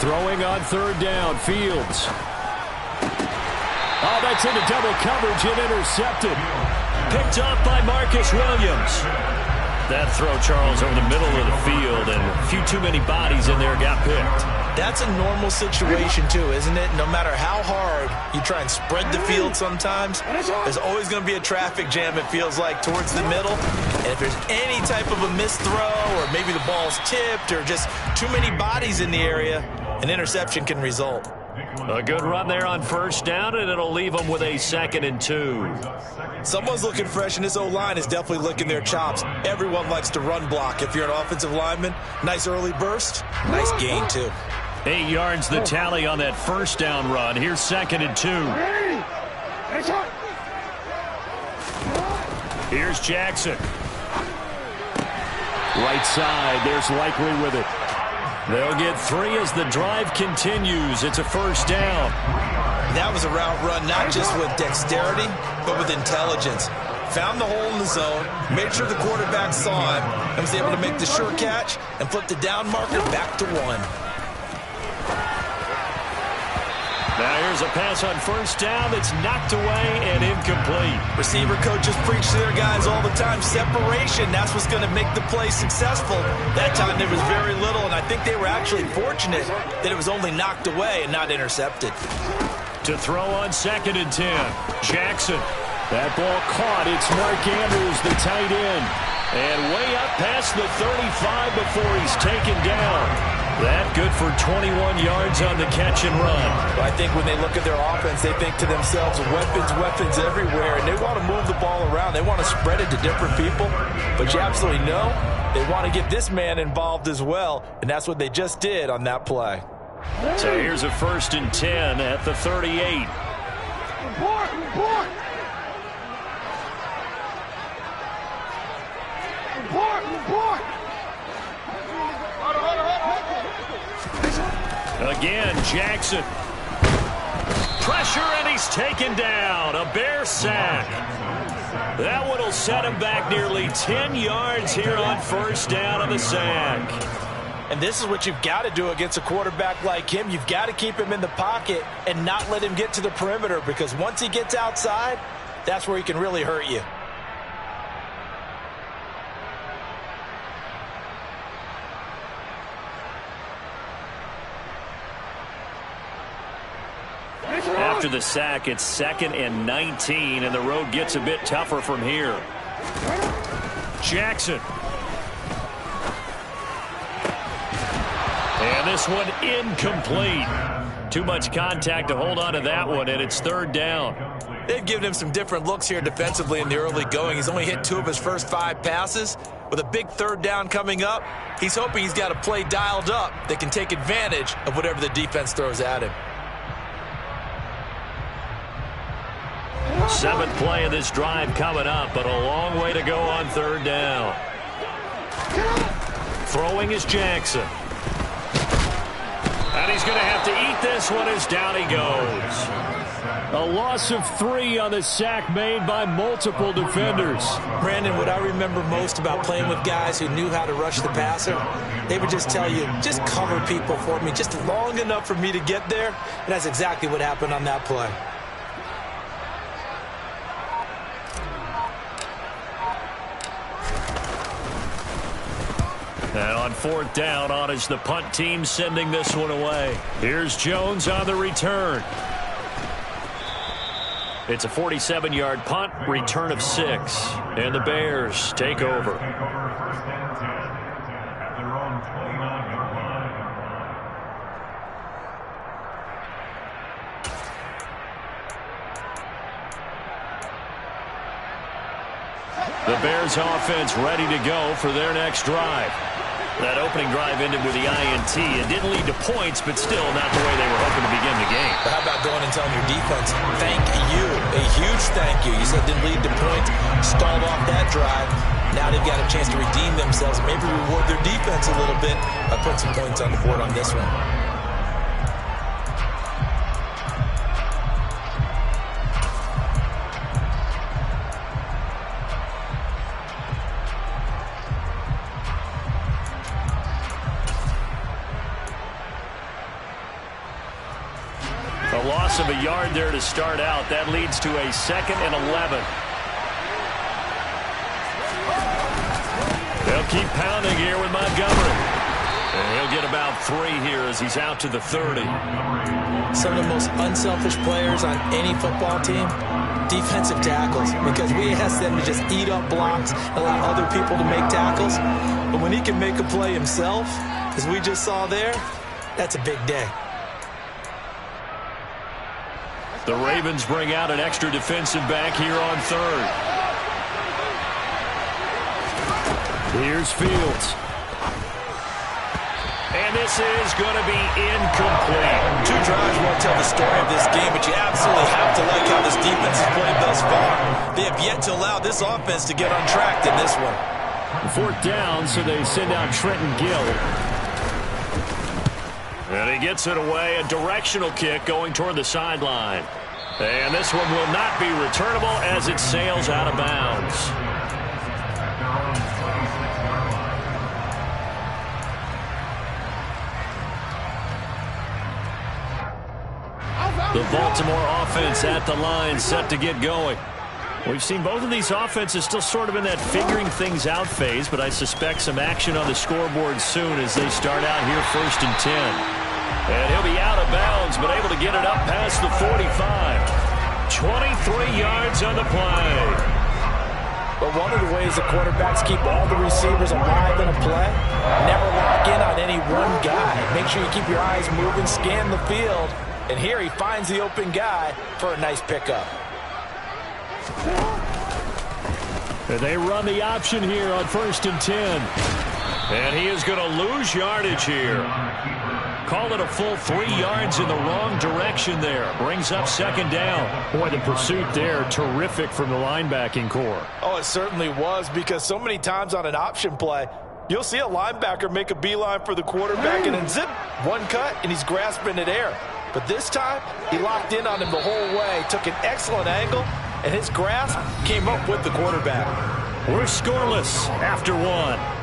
Throwing on third down, Fields. Oh, that's into double coverage and intercepted. Picked off by Marcus Williams. That throw, Charles, over the middle of the field, and a few too many bodies in there got picked. That's a normal situation, too, isn't it? No matter how hard you try and spread the field sometimes, there's always going to be a traffic jam, it feels like, towards the middle. And if there's any type of a missed throw, or maybe the ball's tipped, or just too many bodies in the area, an interception can result. A good run there on first down, and it'll leave them with a 2nd and 2. Someone's looking fresh, and this O-line is definitely licking their chops. Everyone likes to run block. If you're an offensive lineman, nice early burst, nice gain, too. 8 yards the tally on that first down run. Here's 2nd and 2. Here's Jackson. Right side, there's Likely with it. They'll get 3 as the drive continues. It's a first down. That was a route run not just with dexterity, but with intelligence. Found the hole in the zone, made sure the quarterback saw him, and was able to make the sure catch and flip the down marker back to 1. Now here's a pass on first down that's knocked away and incomplete. Receiver coaches preach to their guys all the time. Separation, that's what's going to make the play successful. That time there was very little, and I think they were actually fortunate that it was only knocked away and not intercepted. To throw on 2nd and 10, Jackson. That ball caught. It's Mark Andrews, the tight end. And way up past the 35 before he's taken down. That good for 21 yards on the catch and run. Well, I think when they look at their offense, they think to themselves, weapons everywhere, and they want to move the ball around. They want to spread it to different people, but you absolutely know they want to get this man involved as well, and that's what they just did on that play. So here's a 1st and 10 at the 38. Again, Jackson. Pressure, and he's taken down. A Bear sack. That one will set him back nearly 10 yards here on first down on the sack. And this is what you've got to do against a quarterback like him. You've got to keep him in the pocket and not let him get to the perimeter, because once he gets outside, that's where he can really hurt you. After the sack, it's 2nd and 19, and the road gets a bit tougher from here. Jackson. And this one incomplete. Too much contact to hold on to that one, and it's 3rd down. They've given him some different looks here defensively in the early going. He's only hit 2 of his first 5 passes. With a big 3rd down coming up, he's hoping he's got a play dialed up that can take advantage of whatever the defense throws at him. 7th play of this drive coming up, but a long way to go on 3rd down. Throwing is Jackson. And he's going to have to eat this one as down he goes. A loss of 3 on the sack made by multiple defenders. Brandon, what I remember most about playing with guys who knew how to rush the passer, they would just tell you, just cover people for me, just long enough for me to get there. And that's exactly what happened on that play. And on 4th down, on is the punt team sending this one away. Here's Jones on the return. It's a 47-yard punt, return of 6. And the Bears take over. The Bears offense ready to go for their next drive. That opening drive ended with the INT. It didn't lead to points, but still not the way they were hoping to begin the game. But how about going and telling your defense, thank you, a huge thank you. You said it didn't lead to points, stalled off that drive. Now they've got a chance to redeem themselves, maybe reward their defense a little bit by putting some points on the board on this one. loss of a yard there to start out. That leads to a 2nd and 11. They'll keep pounding here with Montgomery. And he'll get about 3 here as he's out to the 30. Some of the most unselfish players on any football team, defensive tackles, because we ask them to just eat up blocks, allow other people to make tackles. But when he can make a play himself, as we just saw there, that's a big day. The Ravens bring out an extra defensive back here on 3rd. Here's Fields. And this is going to be incomplete. 2 drives won't tell the story of this game, but you absolutely have to like how this defense has played thus far. They have yet to allow this offense to get on track in this one. 4th down, so they send out Trenton Gill. And he gets it away, a directional kick going toward the sideline. And this one will not be returnable as it sails out of bounds. The Baltimore offense at the line, set to get going. We've seen both of these offenses still sort of in that figuring things out phase, but I suspect some action on the scoreboard soon as they start out here 1st and 10. And he'll be out of bounds, but able to get it up past the 45. 23 yards on the play. But one of the ways the quarterbacks keep all the receivers alive in a play, never lock in on any one guy. Make sure you keep your eyes moving, scan the field. And here he finds the open guy for a nice pickup. And they run the option here on 1st and 10. And he is going to lose yardage here. Call it a full 3 yards in the wrong direction there. Brings up 2nd down. Boy, the pursuit there, terrific from the linebacking core. Oh, it certainly was, because so many times on an option play, you'll see a linebacker make a beeline for the quarterback and then zip, one cut, and he's grasping at air. But this time, he locked in on him the whole way, took an excellent angle, and his grasp came up with the quarterback. We're scoreless after 1.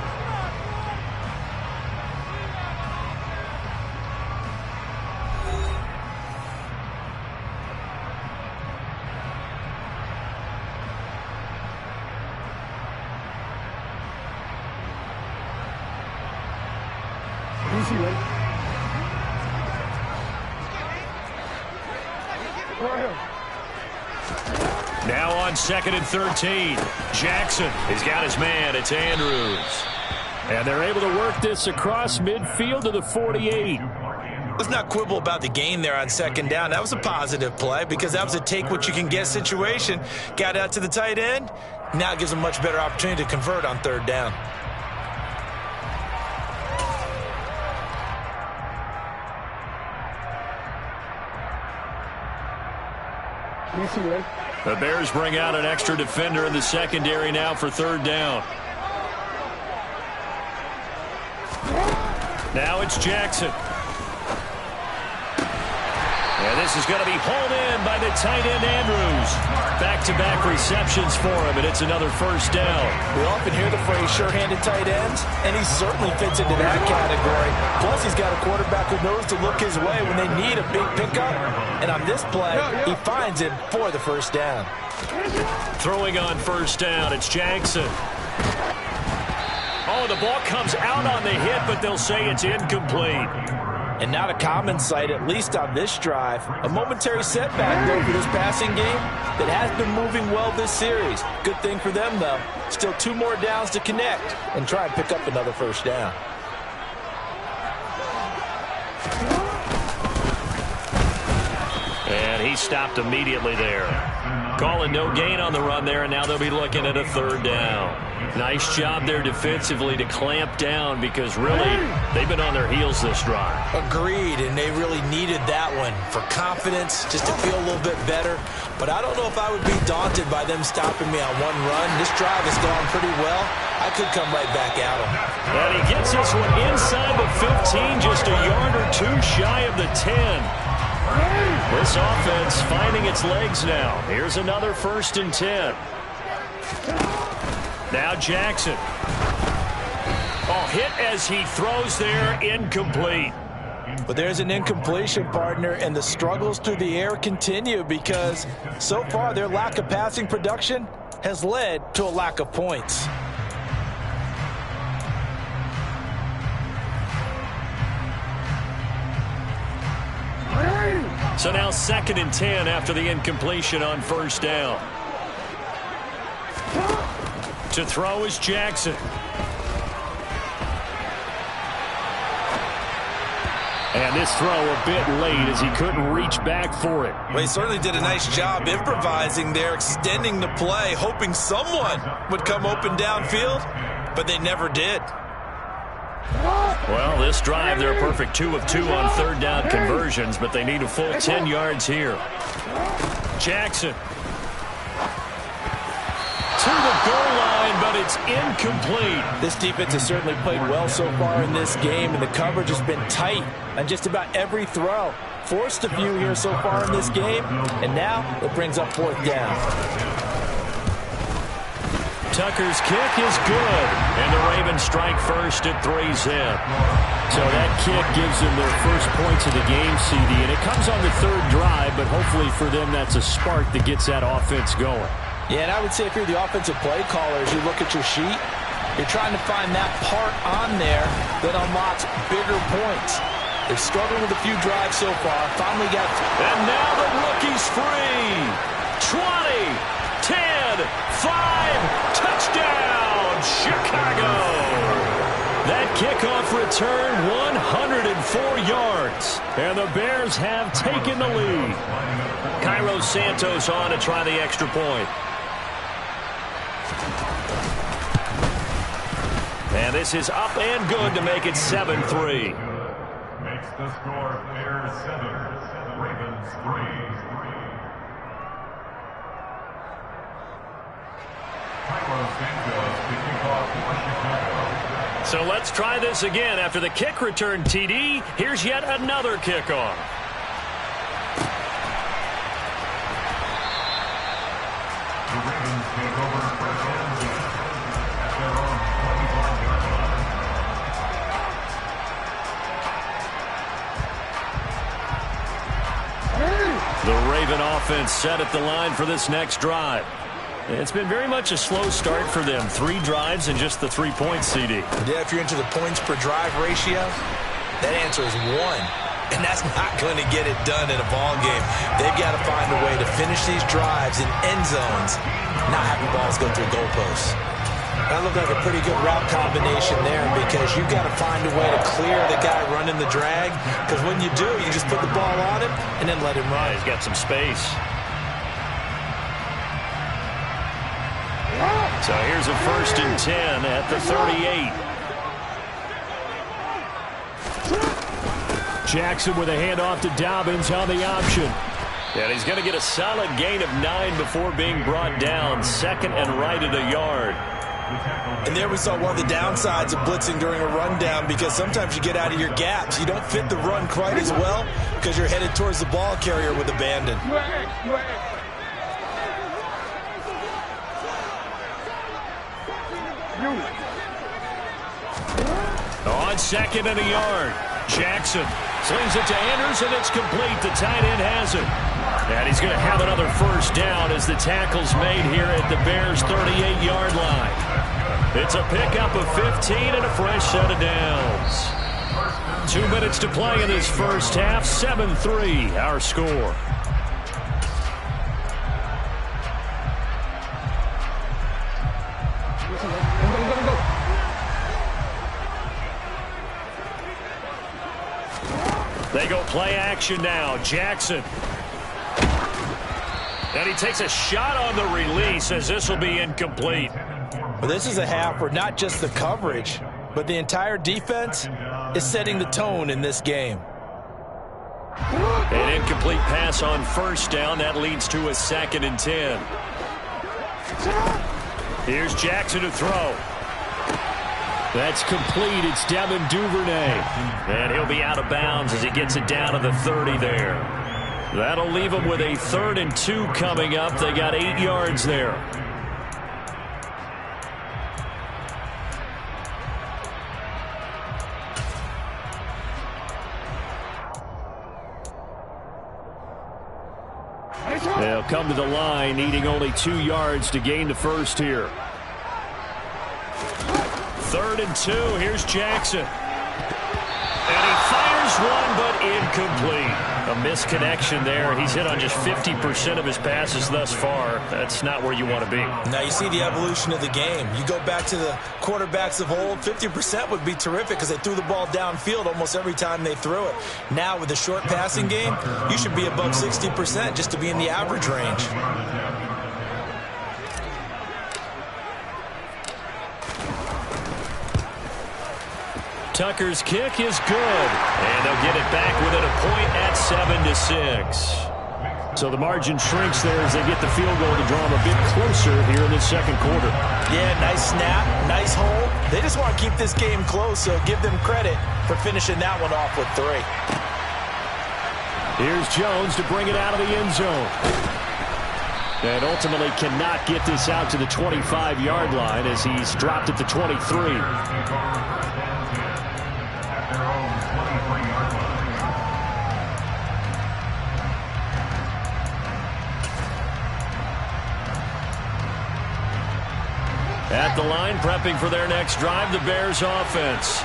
Now on 2nd and 13. Jackson, he's got his man. It's Andrews. And they're able to work this across midfield to the 48. Let's not quibble about the gain there on 2nd down. That was a positive play because that was a take-what-you-can-get situation. Got out to the tight end. Now it gives him a much better opportunity to convert on 3rd down. The Bears bring out an extra defender in the secondary now for 3rd down. Now it's Jackson. And this is going to be pulled in by the tight end Andrews. Back-to-back receptions for him, and it's another 1st down. We often hear the phrase sure-handed tight ends, and he certainly fits into that category. Plus, he's got a quarterback who knows to look his way when they need a big pickup. And on this play, he finds him for the 1st down. Throwing on 1st down, it's Jackson. Oh, the ball comes out on the hit, but they'll say it's incomplete. And not a common sight, at least on this drive. A momentary setback, though, for this passing game that has been moving well this series. Good thing for them, though. Still 2 more downs to connect and try and pick up another 1st down. And he stopped immediately there. Calling no gain on the run there, and now they'll be looking at a 3rd down. Nice job there defensively to clamp down because really they've been on their heels this drive. Agreed, and they really needed that one for confidence, just to feel a little bit better. But I don't know if I would be daunted by them stopping me on one run. This drive has gone pretty well. I could come right back at him. And he gets this one inside the 15, just a yard or 2 shy of the 10. This offense finding its legs now. Here's another 1st and 10. Now Jackson. Oh, hit as he throws there, incomplete. But there's an incompletion, partner, and the struggles through the air continue because so far their lack of passing production has led to a lack of points. So now 2nd and 10 after the incompletion on first down. To throw is Jackson. And this throw a bit late as he couldn't reach back for it. Well, he certainly did a nice job improvising there, extending the play, hoping someone would come open downfield, but they never did. Well, this drive, they're a perfect 2 of 2 on 3rd down conversions, but they need a full 10 yards here. Jackson. To the goal line, but it's incomplete. This defense has certainly played well so far in this game, and the coverage has been tight on just about every throw. Forced a few here so far in this game, and now it brings up 4th down. Tucker's kick is good, and the Ravens strike first at 3-zip. So that kick gives them their first points of the game, CD, and it comes on the 3rd drive, but hopefully for them that's a spark that gets that offense going. Yeah, and I would say if you're the offensive play caller, as you look at your sheet, you're trying to find that part on there that unlocks bigger points. They've struggled with a few drives so far. Finally got... And now the rookie's free. 20, 10, 5, touchdown, Chicago. That kickoff return, 104 yards. And the Bears have taken the lead. Cairo Santos on to try the extra point. And this is up and good to make it 7-3. Makes the score Bears 7, Ravens 3. Cairo Santos kicking off for Chicago. So let's try this again. After the kick return, TD, here's yet another kickoff. The Ravens take over first and 10 at their own 25-yard line. The Raven offense set at the line for this next drive. It's been very much a slow start for them. 3 drives and just the 3 points, CD. Yeah, if you're into the points per drive ratio, that answer is 1. And that's not going to get it done in a ball game. They've got to find a way to finish these drives in end zones, not having balls go through goalposts. That looked like a pretty good route combination there because you've got to find a way to clear the guy running the drag, because when you do, you just put the ball on him and then let him run. Yeah, he's got some space. So here's a 1st and 10 at the 38. Jackson with a handoff to Dobbins on the option. And he's going to get a solid gain of 9 before being brought down. 2nd and right at a yard. And there we saw one of the downsides of blitzing during a rundown, because sometimes you get out of your gaps. You don't fit the run quite as well because you're headed towards the ball carrier with abandon. On 2nd and a yard, Jackson slings it to Anders, and it's complete. The tight end has it. And he's going to have another 1st down as the tackle's made here at the Bears' 38-yard line. It's a pickup of 15 and a fresh set of downs. 2 minutes to play in this first half. 7-3, our score. They go play action now. Jackson. And he takes a shot on the release as this will be incomplete. Well, this is a half where not just the coverage, but the entire defense is setting the tone in this game. An incomplete pass on 1st down. That leads to a 2nd and 10. Here's Jackson to throw. That's complete. It's Devin Duvernay. And he'll be out of bounds as he gets it down to the 30 there. That'll leave them with a 3rd and 2 coming up. They got 8 yards there. They'll come to the line, needing only 2 yards to gain the first here. 3rd and 2. Here's Jackson. And he fires one, but incomplete. A misconnection there. He's hit on just 50% of his passes thus far. That's not where you want to be. Now you see the evolution of the game. You go back to the quarterbacks of old, 50% would be terrific because they threw the ball downfield almost every time they threw it. Now with the short passing game, you should be above 60% just to be in the average range. Tucker's kick is good, and they'll get it back within a point at 7-6. So the margin shrinks there as they get the field goal to draw them a bit closer here in the second quarter. Yeah, nice snap, nice hole. They just want to keep this game close, so give them credit for finishing that one off with 3. Here's Jones to bring it out of the end zone. And ultimately cannot get this out to the 25-yard line as he's dropped at the 23. At the line, prepping for their next drive, the Bears offense.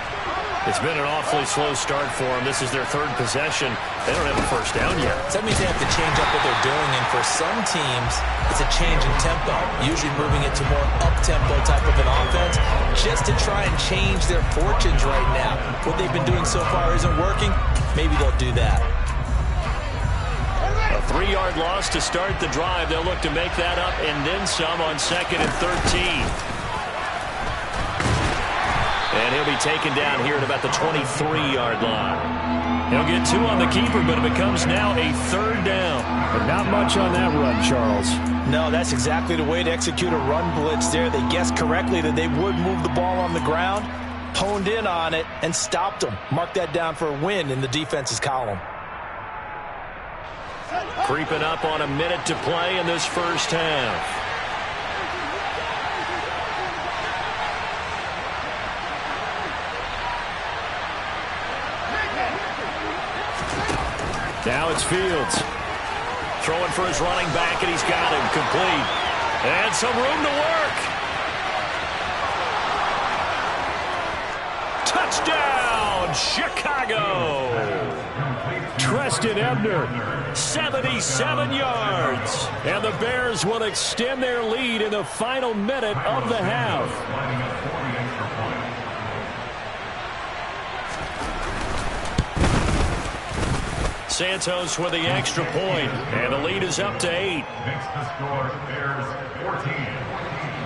It's been an awfully slow start for them. This is their 3rd possession. They don't have a first down yet. So that means they have to change up what they're doing, and for some teams, it's a change in tempo, usually moving it to more up-tempo type of an offense, just to try and change their fortunes right now. What they've been doing so far isn't working. Maybe they'll do that. A 3-yard loss to start the drive. They'll look to make that up and then some on 2nd and 13. And he'll be taken down here at about the 23-yard line. He'll get 2 on the keeper, but it becomes now a 3rd down. But not much on that run, Charles. No, that's exactly the way to execute a run blitz there. They guessed correctly that they would move the ball on the ground, honed in on it, and stopped them. Mark that down for a win in the defense's column. Creeping up on a minute to play in this first half. Now it's Fields. Throwing for his running back, and he's got him complete. And some room to work. Touchdown, Chicago. Treston Ebner, 77 yards. And the Bears will extend their lead in the final minute of the half. Santos with the extra point, and the lead is up to 8. Makes the score Bears 14,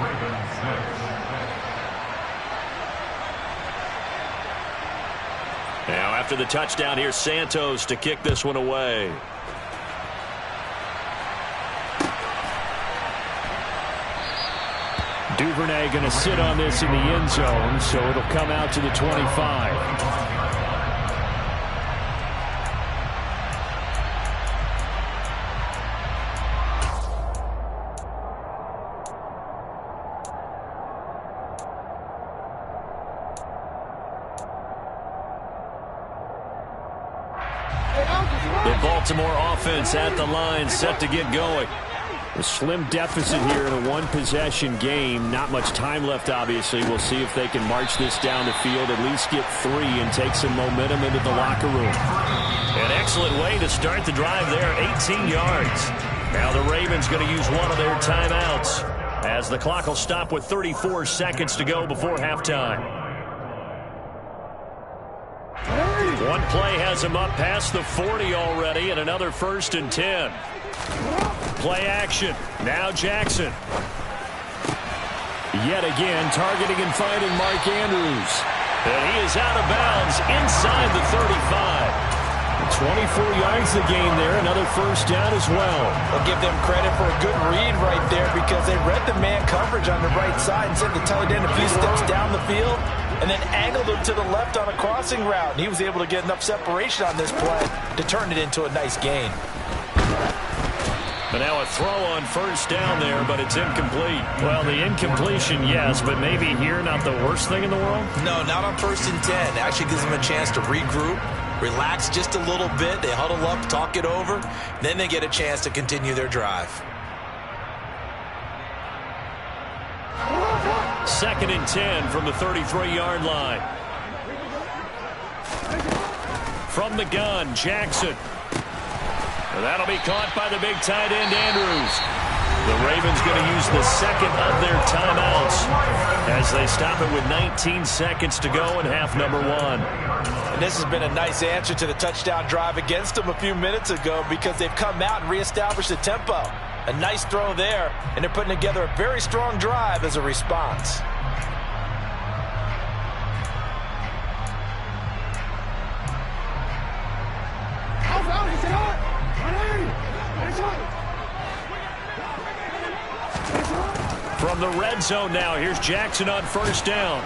Ravens 6. Now after the touchdown, here's Santos to kick this one away. Duvernay going to sit on this in the end zone, so it'll come out to the 25. The Baltimore offense at the line, set to get going. A slim deficit here in a one-possession game. Not much time left, obviously. We'll see if they can march this down the field, at least get 3 and take some momentum into the locker room. An excellent way to start the drive there, 18 yards. Now the Ravens going to use one of their timeouts as the clock will stop with 34 seconds to go before halftime. One play has him up past the 40 already, and another 1st and 10. Play action. Now Jackson. Yet again, targeting and finding Mark Andrews. And he is out of bounds inside the 35. 24 yards the game there. Another 1st down as well. I'll give them credit for a good read right there because they read the man coverage on the right side and sent the tight end a few steps down the field and then angled him to the left on a crossing route. And he was able to get enough separation on this play to turn it into a nice gain. But now a throw on 1st down there, but it's incomplete. Well, the incompletion, yes, but maybe here not the worst thing in the world? No, not on 1st and 10. Actually gives them a chance to regroup, relax just a little bit. They huddle up, talk it over. Then they get a chance to continue their drive. 2nd and 10 from the 33-yard line. From the gun, Jackson. That'll be caught by the big tight end, Andrews. The Ravens going to use the second of their timeouts as they stop it with 19 seconds to go in half number 1. And this has been a nice answer to the touchdown drive against them a few minutes ago because they've come out and reestablished the tempo. A nice throw there, and they're putting together a very strong drive as a response. From the red zone now, here's Jackson on 1st down.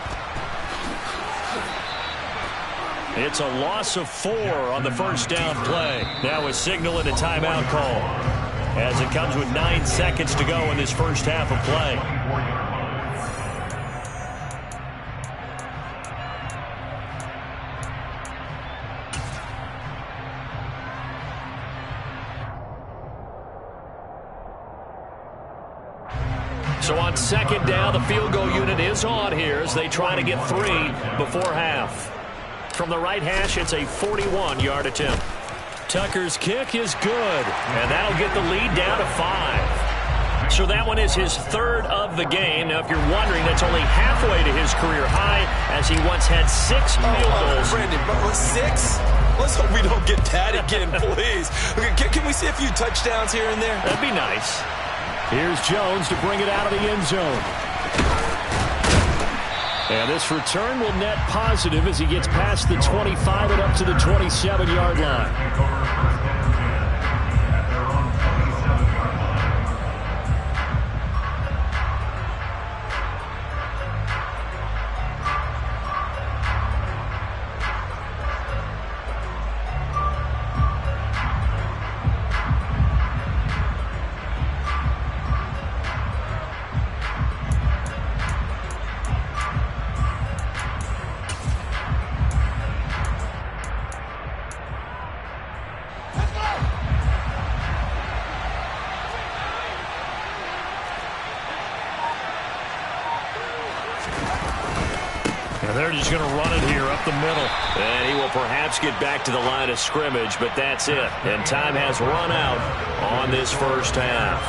It's a loss of 4 on the 1st down play. Now a signal and a timeout call as it comes with 9 seconds to go in this first half of play. So on 2nd down, the field goal unit is on here as they try to get 3 before half. From the right hash, it's a 41-yard attempt. Tucker's kick is good, and that'll get the lead down to 5. So that one is his 3rd of the game. Now, if you're wondering, that's only halfway to his career high as he once had 6 field goals. Brandon, but 6? Let's hope we don't get that again, please. Okay, can we see a few touchdowns here and there? That'd be nice. Here's Jones to bring it out of the end zone. And this return will net positive as he gets past the 25 and up to the 27-yard line. They're just going to run it here up the middle. And he will perhaps get back to the line of scrimmage, but that's it. And time has run out on this first half.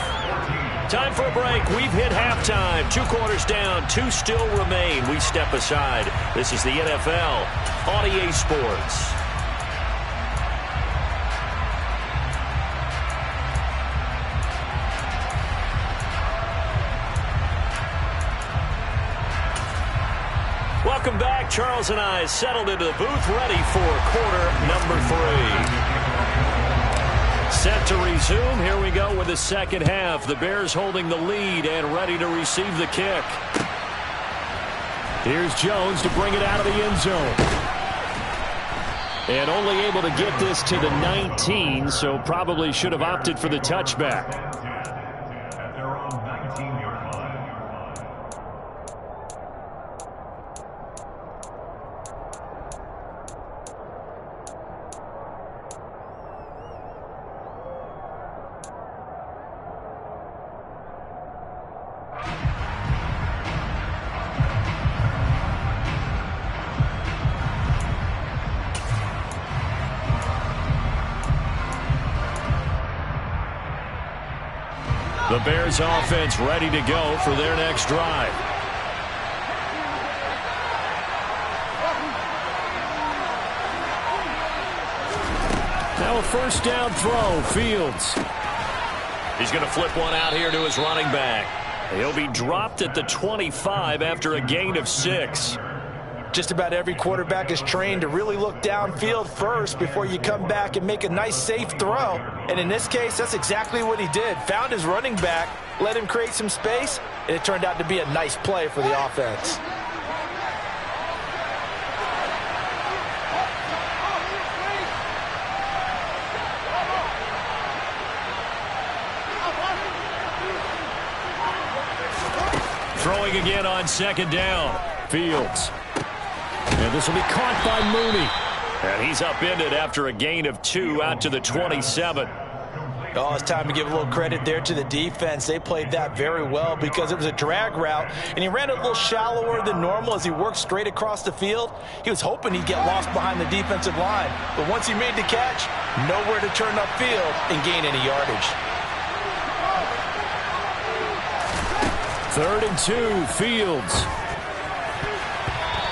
Time for a break. We've hit halftime. 2 quarters down, 2 still remain. We step aside. This is the NFL on EA Sports. Welcome back. Charles and I settled into the booth, ready for quarter number 3. Set to resume. Here we go with the second half. The Bears holding the lead and ready to receive the kick. Here's Jones to bring it out of the end zone. And only able to get this to the 19, so probably should have opted for the touchback. The Bears offense ready to go for their next drive. Now a first down throw, Fields. He's going to flip one out here to his running back. He'll be dropped at the 25 after a gain of 6. Just about every quarterback is trained to really look downfield first before you come back and make a nice, safe throw. And in this case, that's exactly what he did. Found his running back, let him create some space, and it turned out to be a nice play for the offense. Throwing again on second down. Fields. And this will be caught by Mooney. And he's upended after a gain of 2 out to the 27. Oh, it's time to give a little credit there to the defense. They played that very well because it was a drag route, and he ran a little shallower than normal as he worked straight across the field. He was hoping he'd get lost behind the defensive line, but once he made the catch, nowhere to turn upfield and gain any yardage. 3rd and 2, Fields.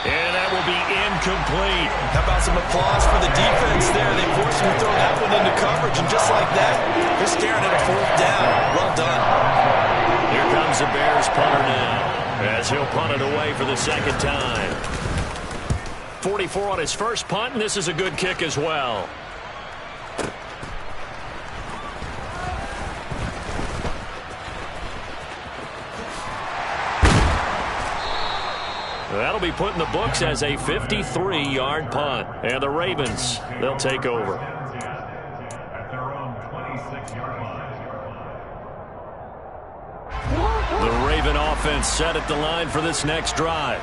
And that will be incomplete. How about some applause for the defense there? They forced him to throw that one into coverage, and just like that, they're staring at a 4th down. Well done. Here comes the Bears punter now, as he'll punt it away for the 2nd time. 44 on his first punt, and this is a good kick as well. That'll be put in the books as a 53-yard punt. And the Ravens, they'll take over. The Raven offense set at the line for this next drive.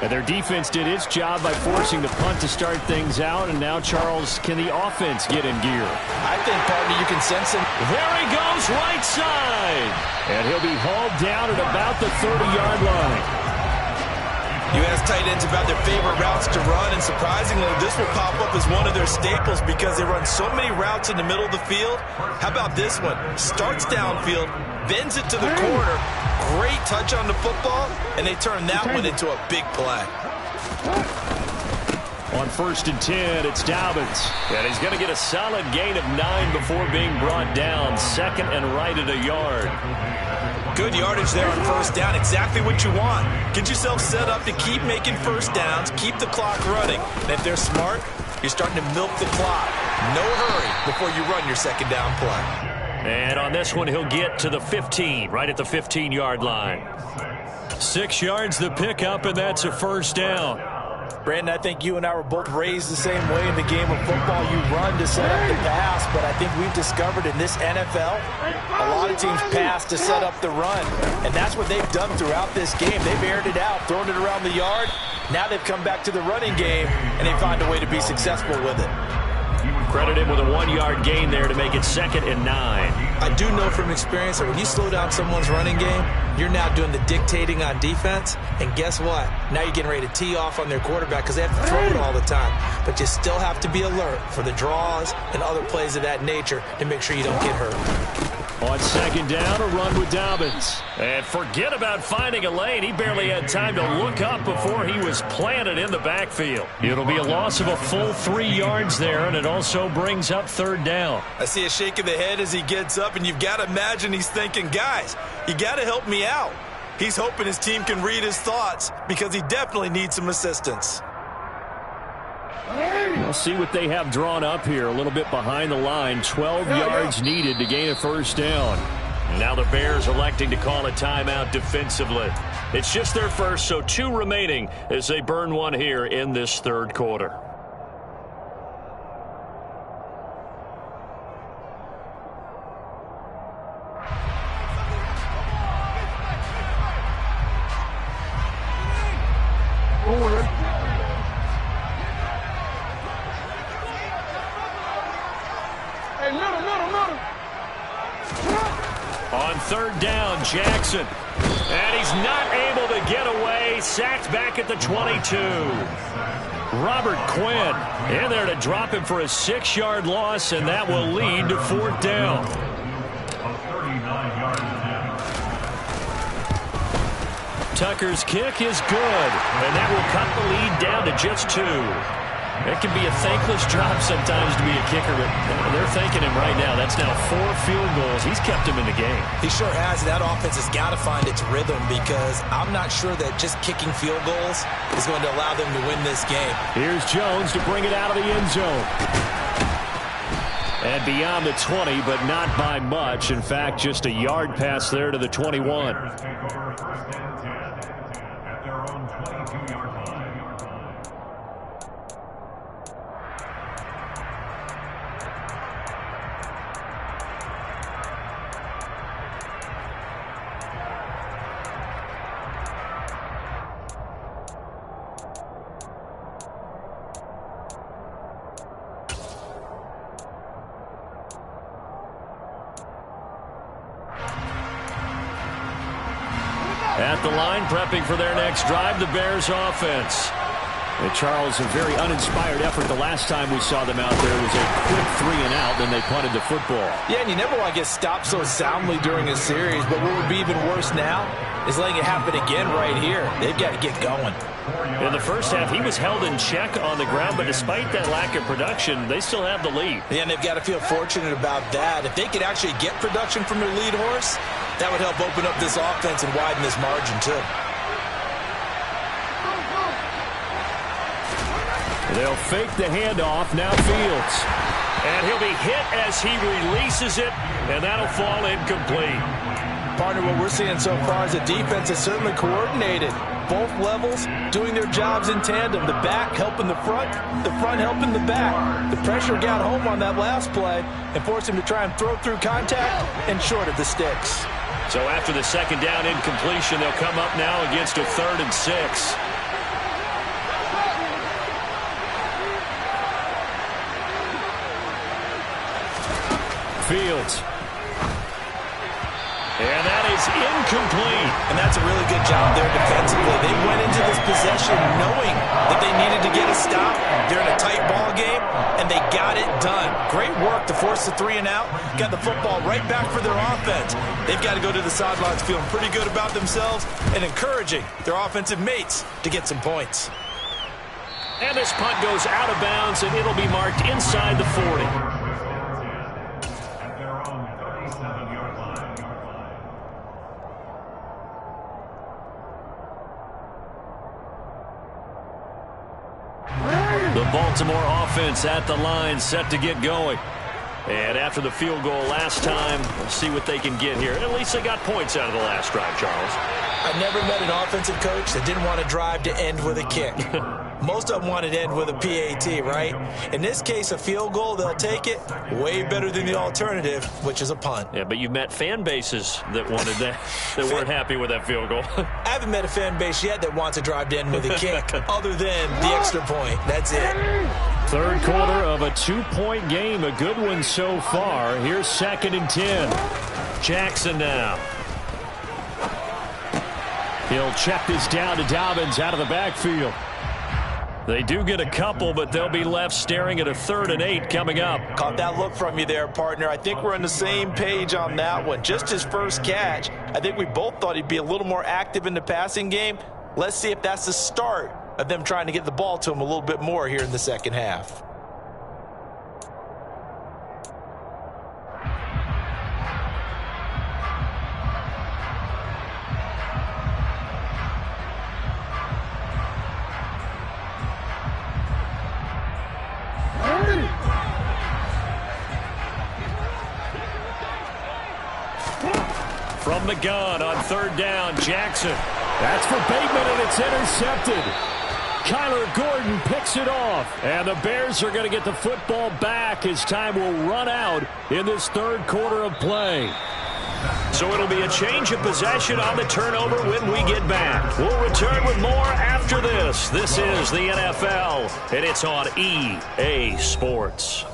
And their defense did its job by forcing the punt to start things out. And now, Charles, can the offense get in gear? I think, partner, you can sense him. There he goes, right side. And he'll be hauled down at about the 30-yard line. You ask tight ends about their favorite routes to run, and surprisingly, this will pop up as one of their staples because they run so many routes in the middle of the field. How about this one? Starts downfield, bends it to the corner, great touch on the football, and they turn that one into a big play. On 1st and 10, it's Dobbins. And he's going to get a solid gain of 9 before being brought down. 2nd and right at a yard. Good yardage there on 1st down. Exactly what you want. Get yourself set up to keep making 1st downs, keep the clock running. And if they're smart, you're starting to milk the clock. No hurry before you run your 2nd down play. And on this one, he'll get to the 15, right at the 15-yard line. 6 yards the pickup, and that's a 1st down. Brandon, I think you and I were both raised the same way in the game of football. You run to set up the pass, but I think we've discovered in this NFL, a lot of teams pass to set up the run, and that's what they've done throughout this game. They've aired it out, thrown it around the yard. Now they've come back to the running game, and they find a way to be successful with it. Credit him with a 1-yard gain there to make it 2nd and 9. I do know from experience that when you slow down someone's running game, you're now doing the dictating on defense. And guess what? Now you're getting ready to tee off on their quarterback because they have to throw it all the time. But you still have to be alert for the draws and other plays of that nature to make sure you don't get hurt. On 2nd down, a run with Dobbins. And forget about finding a lane. He barely had time to look up before he was planted in the backfield. It'll be a loss of a full 3 yards there, and it also brings up 3rd down. I see a shake of the head as he gets up, and you've got to imagine he's thinking, guys, you got to help me out. He's hoping his team can read his thoughts because he definitely needs some assistance. We'll see what they have drawn up here. A little bit behind the line. 12 yards needed to gain a 1st down. Now the Bears electing to call a timeout defensively. It's just their first, so 2 remaining as they burn one here in this 3rd quarter. On 3rd down, Jackson. And he's not able to get away. Sacked back at the 22. Robert Quinn in there to drop him for a 6-yard loss, and that will lead to 4th down. Tucker's kick is good, and that will cut the lead down to just 2. It can be a thankless job sometimes to be a kicker, but they're thanking him right now. That's now 4 field goals. He's kept him in the game. He sure has. That offense has got to find its rhythm because I'm not sure that just kicking field goals is going to allow them to win this game. Here's Jones to bring it out of the end zone. And beyond the 20, but not by much. In fact, just a yard pass there to the 21. At the line, prepping for their next drive, the Bears offense. And Charles, a very uninspired effort. The last time we saw them out there was a quick 3-and-out, then they punted the football. Yeah, and you never want to get stopped so soundly during a series, but what would be even worse now is letting it happen again right here. They've got to get going. In the first half, he was held in check on the ground, but despite that lack of production, they still have the lead. Yeah, and they've got to feel fortunate about that. If they could actually get production from their lead horse, that would help open up this offense and widen this margin too. They'll fake the handoff. Now Fields. And he'll be hit as he releases it, and that'll fall incomplete. Partner, what we're seeing so far is the defense is certainly coordinated. Both levels doing their jobs in tandem. The back helping the front helping the back. The pressure got home on that last play and forced him to try and throw through contact and short of the sticks. So after the second down incompletion, they'll come up now against a 3rd and 6. Fields. And that is incomplete. And that's a really good job there defensively. They went into this possession knowing that they needed to get a stop. They're in a tight ball game, and they got it done. Great work to force the 3-and-out. Got the football right back for their offense. They've got to go to the sidelines feeling pretty good about themselves and encouraging their offensive mates to get some points. And this punt goes out of bounds, and it'll be marked inside the 40. The Baltimore offense at the line, set to get going. And after the field goal last time, we'll see what they can get here. At least they got points out of the last drive, Charles. I've never met an offensive coach that didn't want to drive to end with a kick. Most of them wanted to end with a PAT, right? In this case, a field goal, they'll take it. Way better than the alternative, which is a punt. Yeah, but you've met fan bases that wanted that, that weren't happy with that field goal. I haven't met a fan base yet that wants to drive to end with a kick, other than the extra point. That's it. Third quarter of a 2-point game, a good one so far. Here's 2nd and 10. Jackson now. He'll check this down to Dobbins out of the backfield. They do get a couple, but they'll be left staring at a 3rd and 8 coming up. Caught that look from you there, partner. I think we're on the same page on that one. Just his first catch. I think we both thought he'd be a little more active in the passing game. Let's see if that's the start of them trying to get the ball to him a little bit more here in the second half. From the gun on 3rd down, Jackson. That's for Bateman, and it's intercepted. Kyler Gordon picks it off, and the Bears are going to get the football back as time will run out in this 3rd quarter of play. So it'll be a change of possession on the turnover when we get back. We'll return with more after this. This is the NFL, and it's on EA Sports.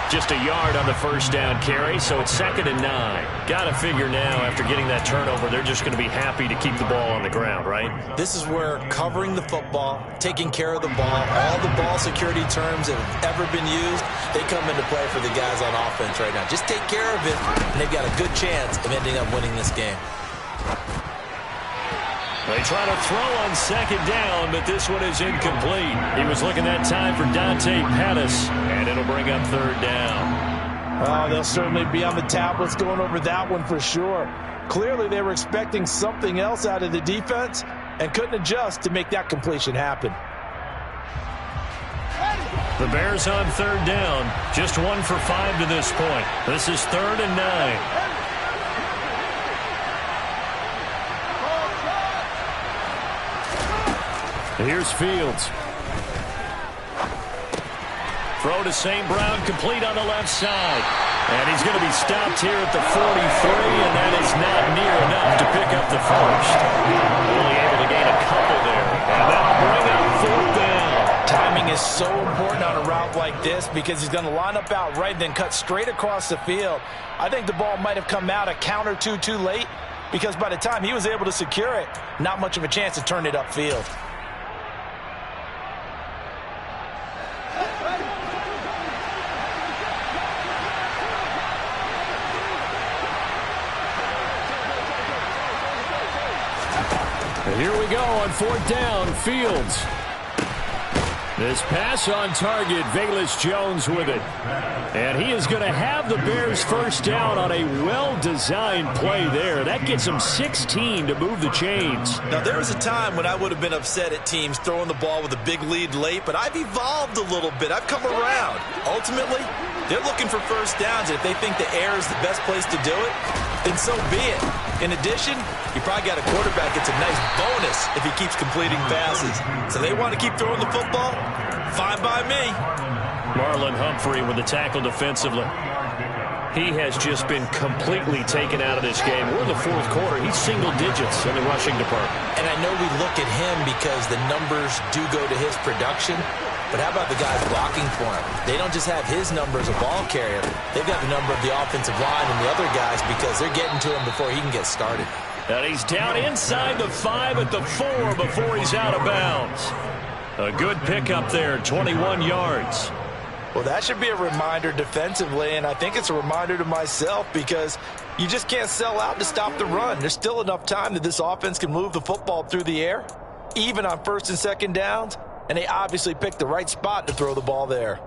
Just a yard on the first down carry, so it's 2nd and 9. Got to figure now, after getting that turnover, they're just going to be happy to keep the ball on the ground, right? This is where covering the football, taking care of the ball, all the ball security terms that have ever been used, they come into play for the guys on offense right now. Just take care of it, and they've got a good chance of ending up winning this game. They try to throw on 2nd down, but this one is incomplete. He was looking that time for Dante Pettis, and it'll bring up 3rd down. Oh, they'll certainly be on the tablets going over that one for sure. Clearly, they were expecting something else out of the defense and couldn't adjust to make that completion happen. The Bears on 3rd down, just 1 for 5 to this point. This is 3rd and 9. Here's Fields. Throw to St. Brown, complete on the left side. And he's going to be stopped here at the 43, and that is not near enough to pick up the first. Only able to gain a couple there. And that'll bring up 4th down. Timing is so important on a route like this because he's going to line up out right and then cut straight across the field. I think the ball might have come out a count or two too late because by the time he was able to secure it, not much of a chance to turn it upfield. And here we go on 4th down. Fields. This pass on target. Velus Jones with it. And he is going to have the Bears first down on a well-designed play there. That gets them 16 to move the chains. Now, there was a time when I would have been upset at teams throwing the ball with a big lead late, but I've evolved a little bit. I've come around. Ultimately, they're looking for first downs. If they think the air is the best place to do it, then so be it. In addition, you probably got a quarterback. It's a nice bonus if he keeps completing passes. So they want to keep throwing the football? Fine by me. Marlon Humphrey with the tackle defensively. He has just been completely taken out of this game. We're in the 4th quarter. He's single digits in the rushing department. And I know we look at him because the numbers do go to his production. But how about the guys blocking for him? They don't just have his number as a ball carrier. They've got the number of the offensive line and the other guys because they're getting to him before he can get started. And he's down inside the 5 at the 4 before he's out of bounds. A good pickup there, 21 yards. Well, that should be a reminder defensively, and I think it's a reminder to myself because you just can't sell out to stop the run. There's still enough time that this offense can move the football through the air, even on 1st and 2nd downs, and they obviously picked the right spot to throw the ball there.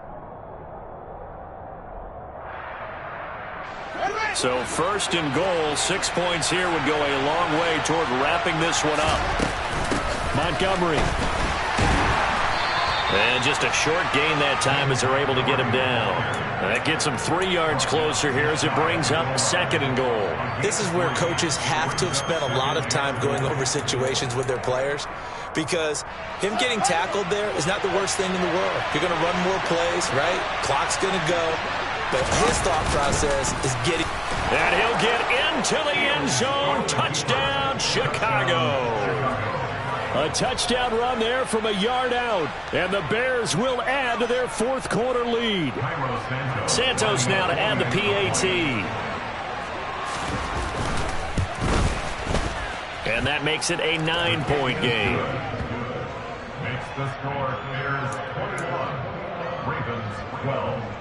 So 1st and goal, 6 points here would go a long way toward wrapping this one up. Montgomery. And just a short gain that time as they're able to get him down. That gets him 3 yards closer here as it brings up 2nd and goal. This is where coaches have to have spent a lot of time going over situations with their players because him getting tackled there is not the worst thing in the world. You're going to run more plays, right? Clock's going to go. But his thought process is getting... And he'll get into the end zone. Touchdown, Chicago. A touchdown run there from a yard out. And the Bears will add to their 4th quarter lead. Santos now to add the PAT. And that makes it a 9-point game. Makes the score Bears 21, Ravens 12.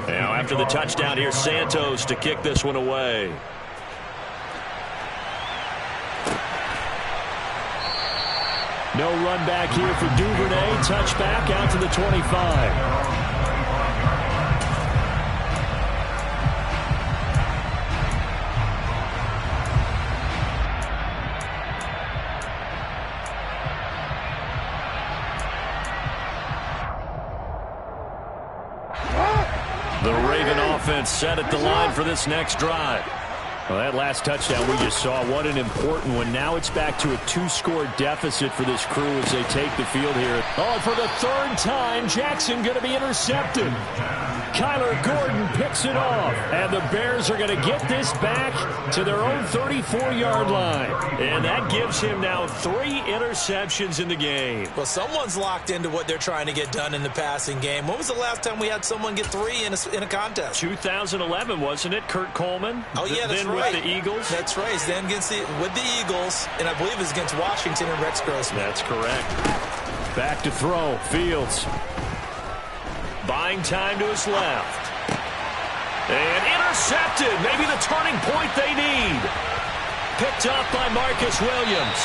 Now after the touchdown, here's Santos to kick this one away. No run back here for Duvernay. Touchback out to the 25. The Raven offense set at the line for this next drive. Well, that last touchdown we just saw, what an important one. Now it's back to a 2-score deficit for this crew as they take the field here. Oh, and for the 3rd time, Jackson going to be intercepted. Kyler Gordon picks it off, and the Bears are going to get this back to their own 34-yard line. And that gives him now 3 interceptions in the game. Well, someone's locked into what they're trying to get done in the passing game. When was the last time we had someone get 3 in a contest? 2011, wasn't it? Kurt Coleman? Oh, yeah, that's then right. With the Eagles? That's right. He's then with the Eagles, and I believe it's against Washington and Rex Grossman. That's correct. Back to throw. Fields. Buying time to his left. And intercepted. Maybe the turning point they need. Picked up by Marcus Williams.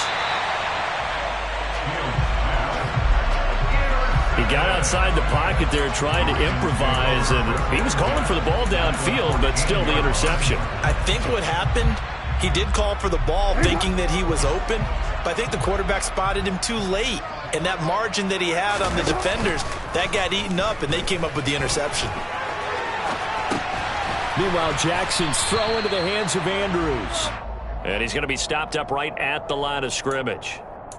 He got outside the pocket there trying to improvise, and he was calling for the ball downfield, but still the interception. I think what happened, he did call for the ball thinking that he was open, but I think the quarterback spotted him too late. And that margin that he had on the defenders, that got eaten up, and they came up with the interception. Meanwhile, Jackson's throw into the hands of Andrews. And he's going to be stopped up right at the line of scrimmage.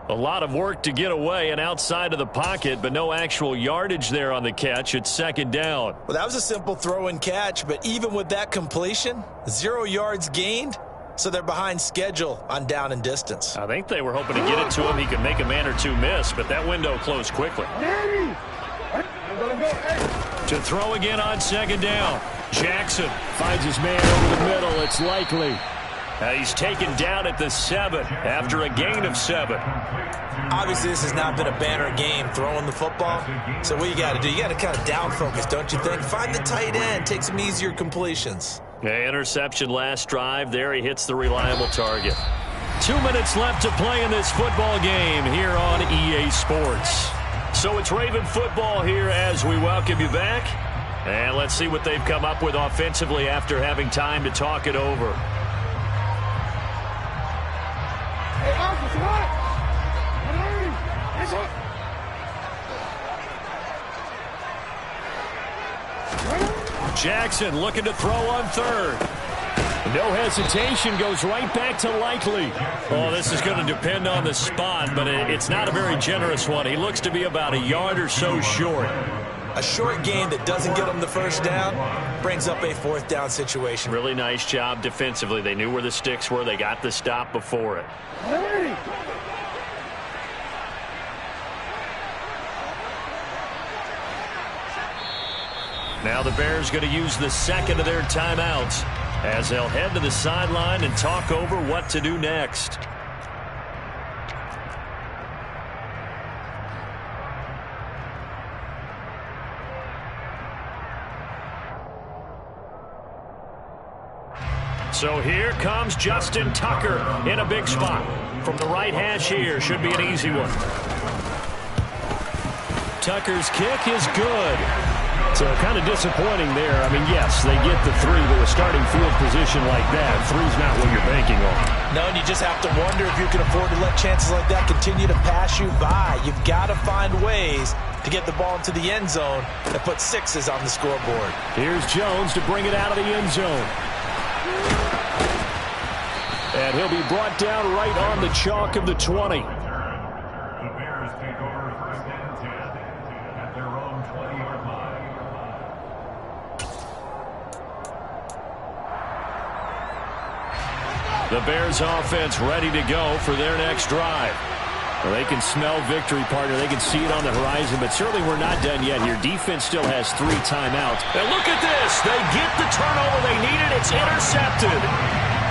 A lot of work to get away and outside of the pocket, but no actual yardage there on the catch. It's second down. Well, that was a simple throw and catch, but even with that completion, 0 yards gained, so they're behind schedule on down and distance. I think they were hoping to get it to him. He could make a man or two miss, but that window closed quickly. To throw again on second down. Jackson finds his man over the middle. It's likely. He's taken down at the 7 after a gain of 7. Obviously, this has not been a banner game throwing the football. So what you got to do, you got to kind of down focus, don't you think? Find the tight end, take some easier completions. Interception last drive. There he hits the reliable target. 2 minutes left to play in this football game here on EA Sports. So it's Raven football here as we welcome you back. And let's see what they've come up with offensively after having time to talk it over. Jackson looking to throw on third. No hesitation, goes right back to Likely. Oh, this is going to depend on the spot, but it's not a very generous one. He looks to be about a yard or so short. A short gain that doesn't get them the first down brings up a 4th down situation. Really nice job defensively. They knew where the sticks were. They got the stop before it. Now the Bears going to use the second of their timeouts as they'll head to the sideline and talk over what to do next. So here comes Justin Tucker in a big spot. From the right hash here, should be an easy one. Tucker's kick is good. So kind of disappointing there. I mean, yes, they get the 3, but with starting field position like that, 3's not what you're banking on. No, and you just have to wonder if you can afford to let chances like that continue to pass you by. You've got to find ways to get the ball into the end zone and put 6s on the scoreboard. Here's Jones to bring it out of the end zone. And he'll be brought down right on the chalk of the 20. The Bears take over first and 10 at their own 20-yard line. The Bears offense ready to go for their next drive. Well, they can smell victory, partner. They can see it on the horizon, but certainly we're not done yet here. Defense still has 3 timeouts. And look at this. They get the turnover they needed. It's intercepted.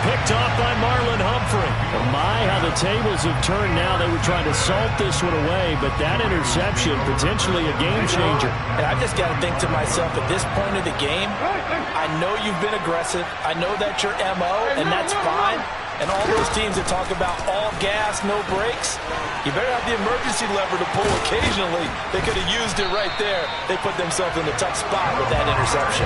Picked off by Marlon Humphrey. Oh my, how the tables have turned now. They were trying to salt this one away, but that interception, potentially a game changer. And I've just got to think to myself, at this point of the game, I know you've been aggressive. I know that's your MO, and that's fine. And all those teams that talk about all gas, no brakes, you better have the emergency lever to pull occasionally. They could have used it right there. They put themselves in a tough spot with that interception.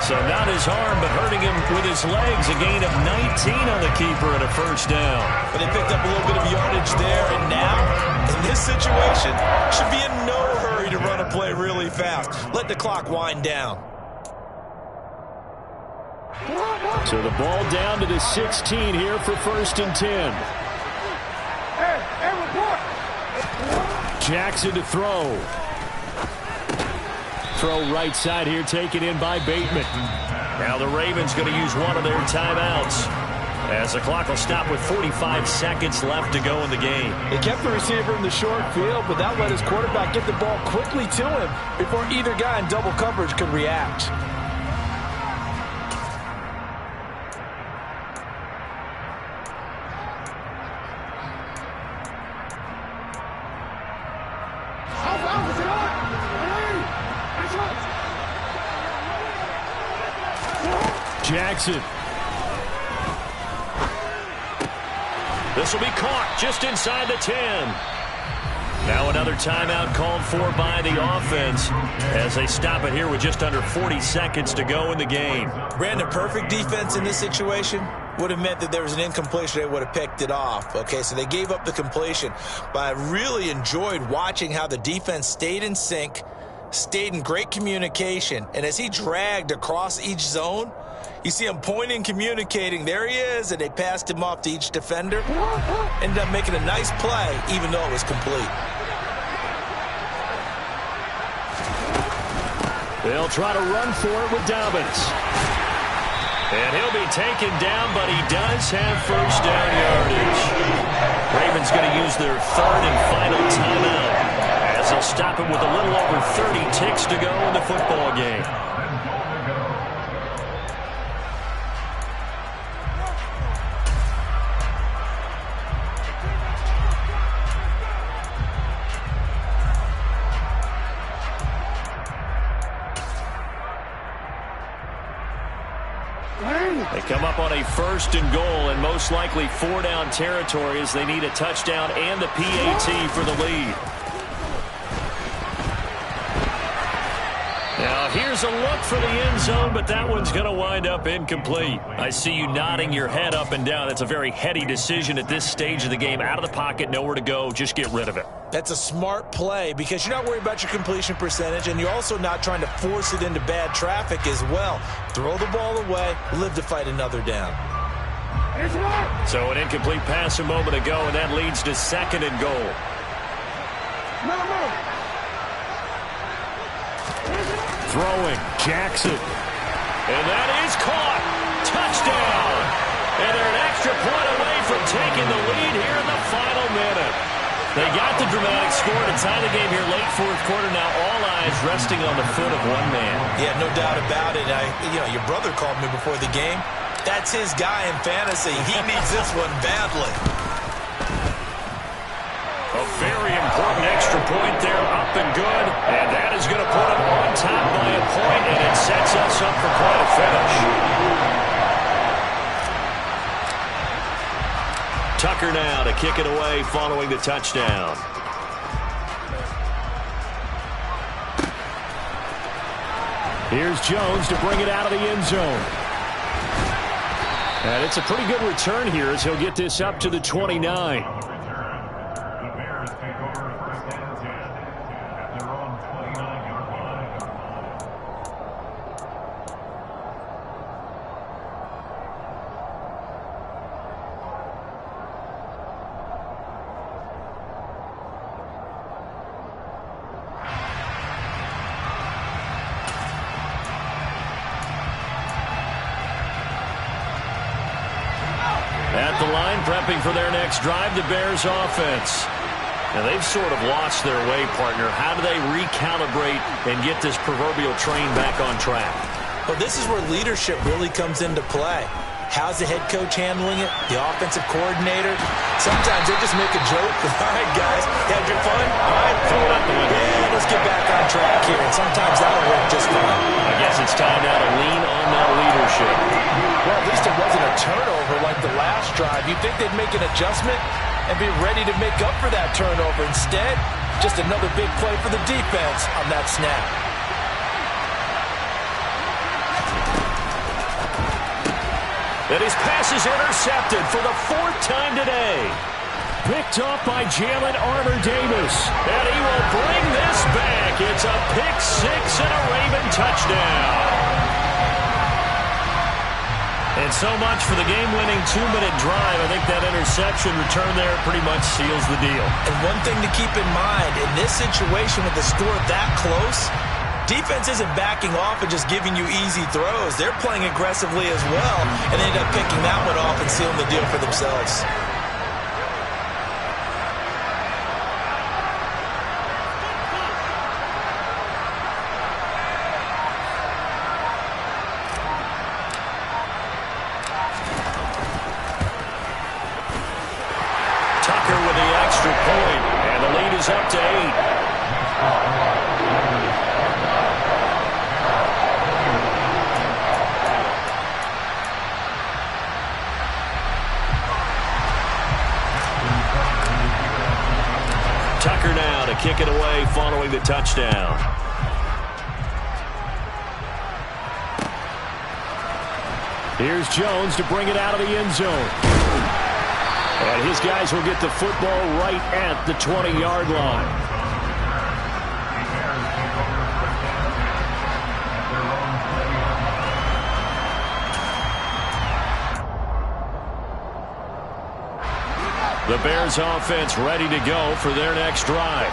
So not his arm, but hurting him with his legs. A gain of 19 on the keeper and a first down. But they picked up a little bit of yardage there, and now, in this situation, should be in no hurry to run a play really fast. Let the clock wind down. So the ball down to the 16 here for first and 10. Jackson to throw. Throw right side here, taken in by Bateman. Now the Ravens going to use one of their timeouts as the clock will stop with 45 seconds left to go in the game. They kept the receiver in the short field, but that let his quarterback get the ball quickly to him before either guy in double coverage could react. Jackson. This will be caught just inside the 10. Now another timeout called for by the offense as they stop it here with just under 40 seconds to go in the game. Brandon, perfect defense in this situation would have meant that there was an incompletion. They would have picked it off. Okay, so they gave up the completion. But I really enjoyed watching how the defense stayed in sync, stayed in great communication. And as he dragged across each zone, you see him pointing, communicating. There he is, and they passed him off to each defender. Ended up making a nice play, even though it was complete. They'll try to run for it with Dobbins. And he'll be taken down, but he does have first down yardage. Ravens going to use their third and final timeout as they'll stop him with a little over 30 ticks to go in the football game. They come up on a first and goal and most likely 4-down territory as they need a touchdown and the PAT for the lead. Now here's a look for the end zone, but that one's going to wind up incomplete. I see you nodding your head up and down. That's a very heady decision at this stage of the game. Out of the pocket, nowhere to go. Just get rid of it. That's a smart play because you're not worried about your completion percentage, and you're also not trying to force it into bad traffic as well. Throw the ball away, live to fight another down. So an incomplete pass a moment ago, and that leads to second and goal. Throwing, Jackson. And that is caught. Touchdown. And they're an extra point away from taking the lead here in the final minute. They got the dramatic score to tie the game here late fourth quarter. Now all eyes resting on the foot of one man. Yeah, no doubt about it. Your brother called me before the game. That's his guy in fantasy. He needs this one badly. A very important extra point there, up and good. And that is going to put them on top by a point, and it sets us up for quite a finish. Tucker now to kick it away following the touchdown. Here's Jones to bring it out of the end zone. And it's a pretty good return here as he'll get this up to the 29. At the line, prepping for their next drive, the Bears offense. Now, they've sort of lost their way, partner. How do they recalibrate and get this proverbial train back on track? Well, this is where leadership really comes into play. How's the head coach handling it? The offensive coordinator? Sometimes they just make a joke. All right, guys, had your fun? All right, throw it up. Yeah, let's get back on track here. And sometimes that'll work just fine. I guess it's time now to lean on that leadership. Well, at least it wasn't a turnover like the last drive. You'd think they'd make an adjustment and be ready to make up for that turnover. Instead, just another big play for the defense on that snap. And his pass is intercepted for the fourth time today. Picked off by Jalen Armour-Davis. And he will bring this back. It's a pick six and a Raven touchdown. And so much for the game-winning 2-minute drive. I think that interception return there pretty much seals the deal. And one thing to keep in mind, in this situation with the score that close, defense isn't backing off and just giving you easy throws. They're playing aggressively as well, and they end up picking that one off and sealing the deal for themselves. Tucker with the extra point, and the lead is up to 8. Tucker now to kick it away following the touchdown. Here's Jones to bring it out of the end zone. And his guys will get the football right at the 20-yard line. The Bears offense ready to go for their next drive.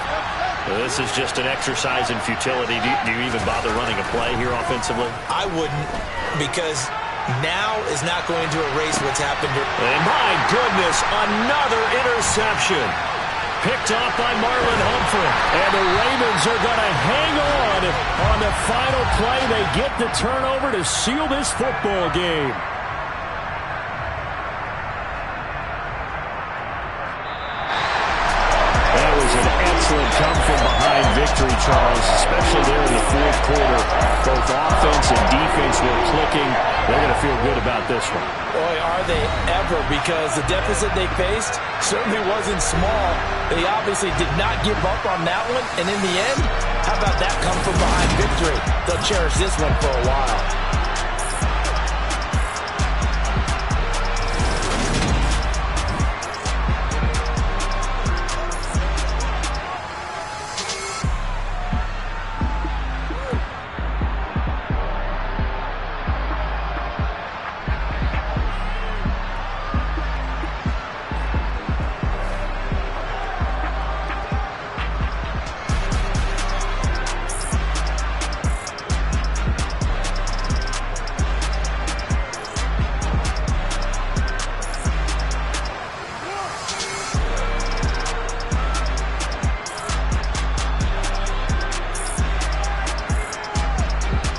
This is just an exercise in futility. Do you even bother running a play here offensively? I wouldn't, because now is not going to erase what's happened here. And my goodness, another interception. Picked off by Marlon Humphrey. And the Ravens are going to hang on the final play. They get the turnover to seal this football game. That was an excellent come-from-behind victory, Charles, especially there in the fourth quarter. Both offense and defense were clicking. They're going to feel good about this one. Boy, are they ever, because the deficit they faced certainly wasn't small. They obviously did not give up on that one, and in the end, how about that come-from-behind victory? They'll cherish this one for a while.